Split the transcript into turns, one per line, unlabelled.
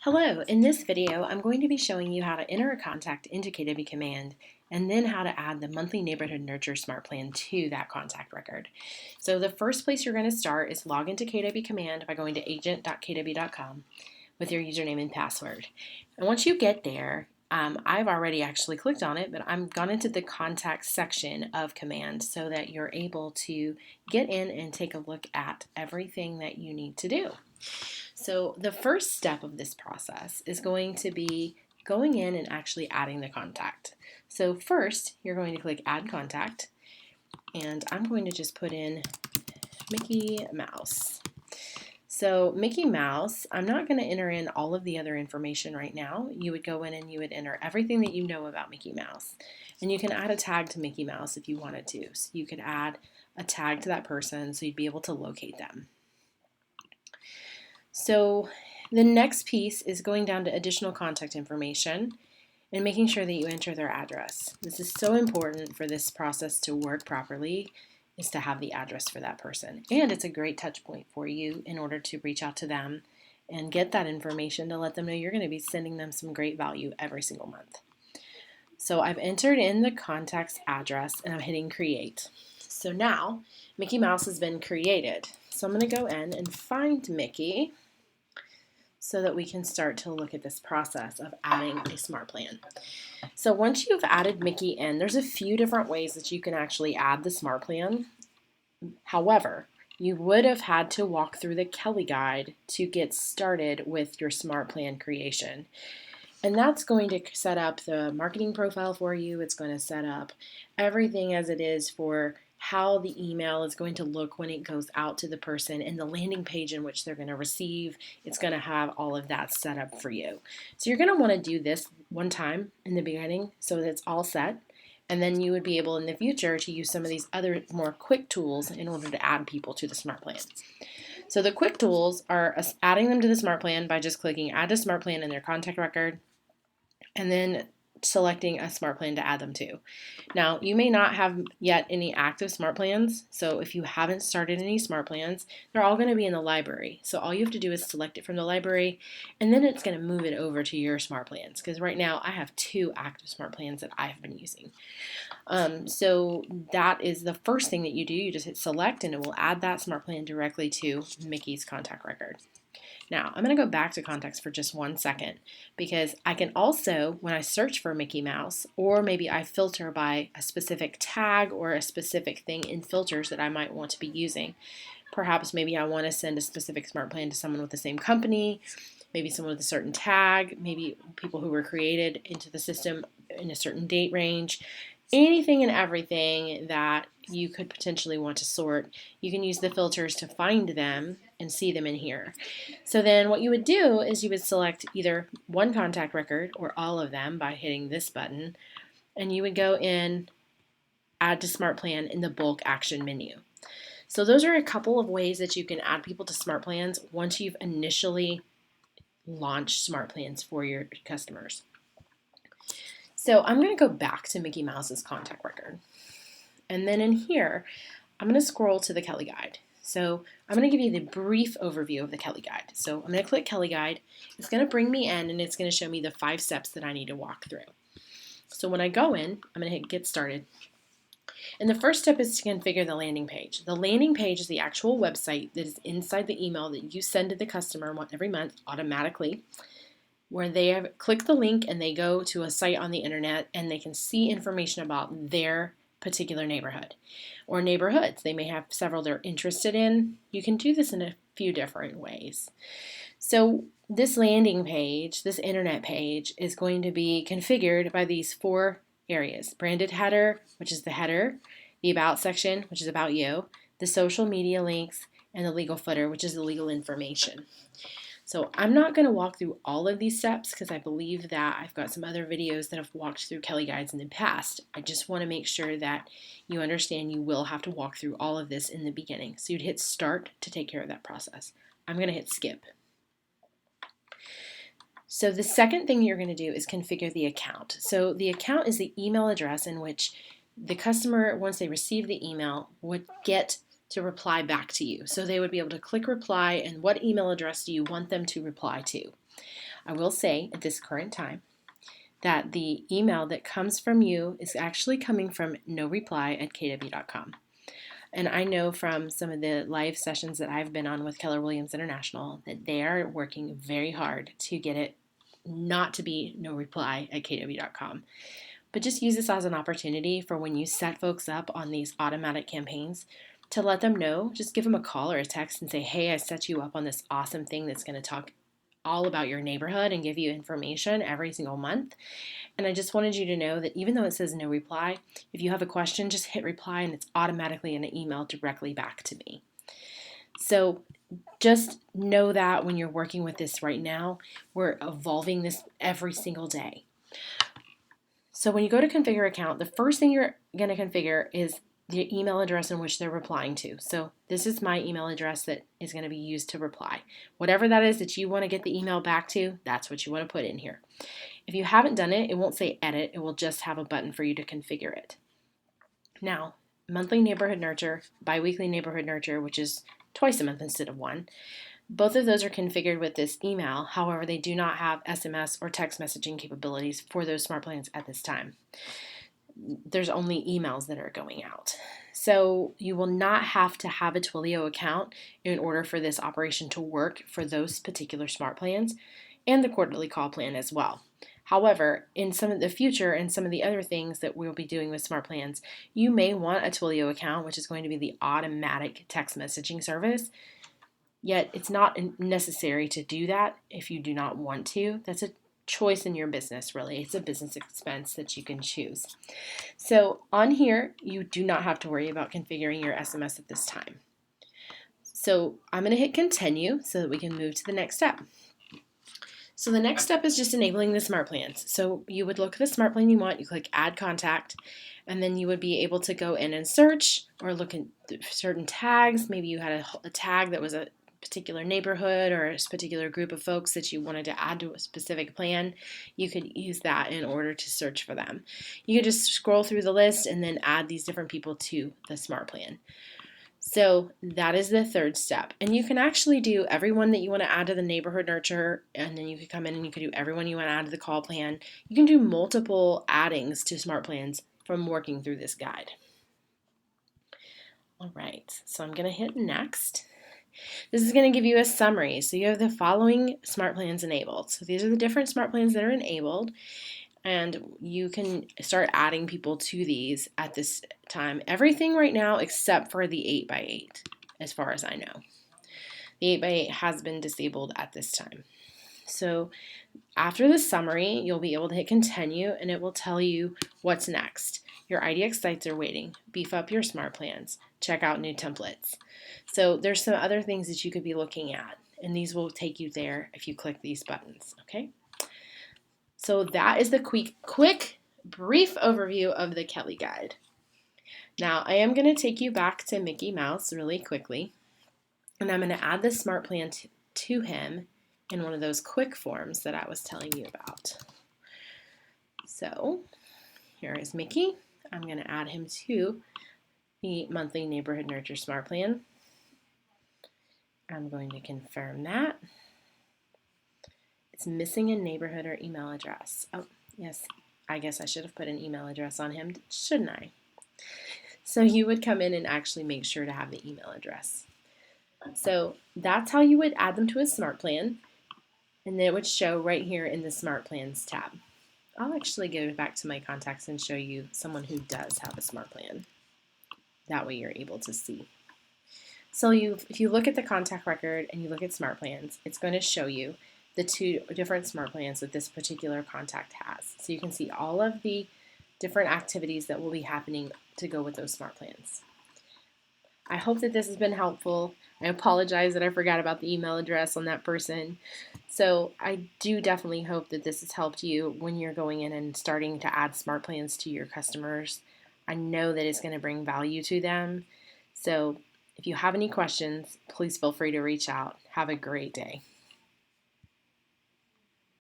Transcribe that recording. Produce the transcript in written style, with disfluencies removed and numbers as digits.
Hello, in this video I'm going to be showing you how to enter a contact into KWCommand and then how to add the monthly Neighborhood Nurture Smart Plan to that contact record. So the first place you're going to start is log into KWCommand by going to agent.kw.com with your username and password. And once you get there, I've already actually clicked on it, but I'm gone into the contact section of Command so that you're able to get in and take a look at everything that you need to do. So the first step of this process is going to be going in and actually adding the contact. So first, you're going to click Add Contact, and I'm going to just put in Mickey Mouse. So Mickey Mouse, I'm not going to enter in all of the other information right now. You would go in and you would enter everything that you know about Mickey Mouse. And you can add a tag to Mickey Mouse if you wanted to. So you could add a tag to that person so you'd be able to locate them. So the next piece is going down to additional contact information and making sure that you enter their address. This is so important for this process to work properly, is to have the address for that person. And it's a great touch point for you in order to reach out to them and get that information to let them know you're going to be sending them some great value every single month. So I've entered in the contact's address and I'm hitting create. So now Mickey Mouse has been created. So I'm going to go in and find Mickey so that we can start to look at this process of adding a smart plan. So once you've added Mickey in, there's a few different ways that you can actually add the smart plan. However, you would have had to walk through the Kelle guide to get started with your smart plan creation. And that's going to set up the marketing profile for you. It's going to set up everything as it is for how the email is going to look when it goes out to the person, and the landing page in which they're going to receive. It's going to have all of that set up for you. So you're going to want to do this one time in the beginning so that it's all set, and then you would be able in the future to use some of these other more quick tools in order to add people to the smart plan. So the quick tools are adding them to the smart plan by just clicking add to smart plan in their contact record and then selecting a smart plan to add them to. Now, you may not have yet any active smart plans, so if you haven't started any smart plans, they're all going to be in the library. So all you have to do is select it from the library, and then it's going to move it over to your smart plans, because right now I have 2 active smart plans that I've been using. So that is the first thing that you do. You just hit select, and it will add that smart plan directly to Mickey's contact record. Now, I'm going to go back to contacts for just 1 second, because I can also, when I search for Mickey Mouse, or maybe I filter by a specific tag or a specific thing in filters that I might want to be using. Perhaps maybe I want to send a specific smart plan to someone with the same company, maybe someone with a certain tag, maybe people who were created into the system in a certain date range. Anything and everything that you could potentially want to sort, you can use the filters to find them and see them in here. So then what you would do is you would select either one contact record or all of them by hitting this button, and you would go in, add to smart plan in the bulk action menu. So those are a couple of ways that you can add people to smart plans once you've initially launched smart plans for your customers. So I'm going to go back to Mickey Mouse's contact record. And then in here, I'm going to scroll to the Kelle guide. So I'm going to give you the brief overview of the Kelle guide. So I'm going to click Kelle guide. It's going to bring me in, and it's going to show me the 5 steps that I need to walk through. So when I go in, I'm going to hit get started. And the first step is to configure the landing page. The landing page is the actual website that is inside the email that you send to the customer every month automatically, where they click the link and they go to a site on the internet and they can see information about their particular neighborhood or neighborhoods. They may have several they're interested in. You can do this in a few different ways. So this landing page, this internet page, is going to be configured by these 4 areas: branded header, which is the header, the about section, which is about you, the social media links, and the legal footer, which is the legal information. So I'm not going to walk through all of these steps because I believe that I've got some other videos that have walked through Kelle guides in the past. I just want to make sure that you understand you will have to walk through all of this in the beginning. So you'd hit start to take care of that process. I'm going to hit skip. So the second thing you're going to do is configure the account. So the account is the email address in which the customer, once they receive the email, would get to reply back to you. So they would be able to click reply, and what email address do you want them to reply to? I will say at this current time that the email that comes from you is actually coming from noreply@kw.com. And I know from some of the live sessions that I've been on with Keller Williams International that they are working very hard to get it not to be noreply@kw.com. But just use this as an opportunity for when you set folks up on these automatic campaigns to let them know, just give them a call or a text and say, hey, I set you up on this awesome thing that's going to talk all about your neighborhood and give you information every single month. And I just wanted you to know that even though it says no reply, if you have a question, just hit reply and it's automatically in an email directly back to me. So just know that when you're working with this right now, we're evolving this every single day. So when you go to configure account, the first thing you're going to configure is the email address in which they're replying to. So this is my email address that is going to be used to reply. Whatever that is that you want to get the email back to, that's what you want to put in here. If you haven't done it, it won't say edit. It will just have a button for you to configure it. Now, monthly neighborhood nurture, biweekly neighborhood nurture, which is twice a month instead of one. Both of those are configured with this email. However, they do not have SMS or text messaging capabilities for those smart plans at this time. There's only emails that are going out. So you will not have to have a Twilio account in order for this operation to work for those particular smart plans and the quarterly call plan as well. However, in some of the future and some of the other things that we'll be doing with smart plans, you may want a Twilio account, which is going to be the automatic text messaging service. Yet it's not necessary to do that if you do not want to. That's a choice in your business, really. It's a business expense that you can choose. So on here, you do not have to worry about configuring your SMS at this time. So I'm going to hit continue so that we can move to the next step. So the next step is just enabling the smart plans. So you would look at the smart plan you want, you click add contact, and then you would be able to go in and search or look at certain tags. Maybe you had a tag that was a particular neighborhood or a particular group of folks that you wanted to add to a specific plan. You could use that in order to search for them. You could just scroll through the list and then add these different people to the smart plan. So that is the third step. And you can actually do everyone that you want to add to the neighborhood nurture, and then you could come in and you could do everyone you want to add to the call plan. You can do multiple addings to smart plans from working through this guide. All right, so I'm going to hit next. This is going to give you a summary. So you have the following smart plans enabled. So these are the different smart plans that are enabled. And you can start adding people to these at this time. Everything right now except for the 8x8, as far as I know. The 8x8 has been disabled at this time. So after the summary, you'll be able to hit continue and it will tell you what's next. Your IDX sites are waiting. Beef up your smart plans. Check out new templates. So there's some other things that you could be looking at, and these will take you there if you click these buttons, okay? So that is the quick, brief overview of the Kelle guide. Now I am going to take you back to Mickey Mouse really quickly, and I'm going to add the smart plan to him in one of those quick forms that I was telling you about. So here is Mickey. I'm going to add him to the monthly neighborhood nurture smart plan. I'm going to confirm that. It's missing a neighborhood or email address. Oh, yes, I guess I should have put an email address on him, shouldn't I? So you would come in and actually make sure to have the email address. So that's how you would add them to a smart plan, and then it would show right here in the smart plans tab. I'll actually go back to my contacts and show you someone who does have a smart plan. That way you're able to see. So if you look at the contact record and you look at smart plans, it's going to show you the two different smart plans that this particular contact has. So you can see all of the different activities that will be happening to go with those smart plans. I hope that this has been helpful. I apologize that I forgot about the email address on that person. So I do definitely hope that this has helped you when you're going in and starting to add smart plans to your customers. I know that it's going to bring value to them. So if you have any questions, please feel free to reach out. Have a great day.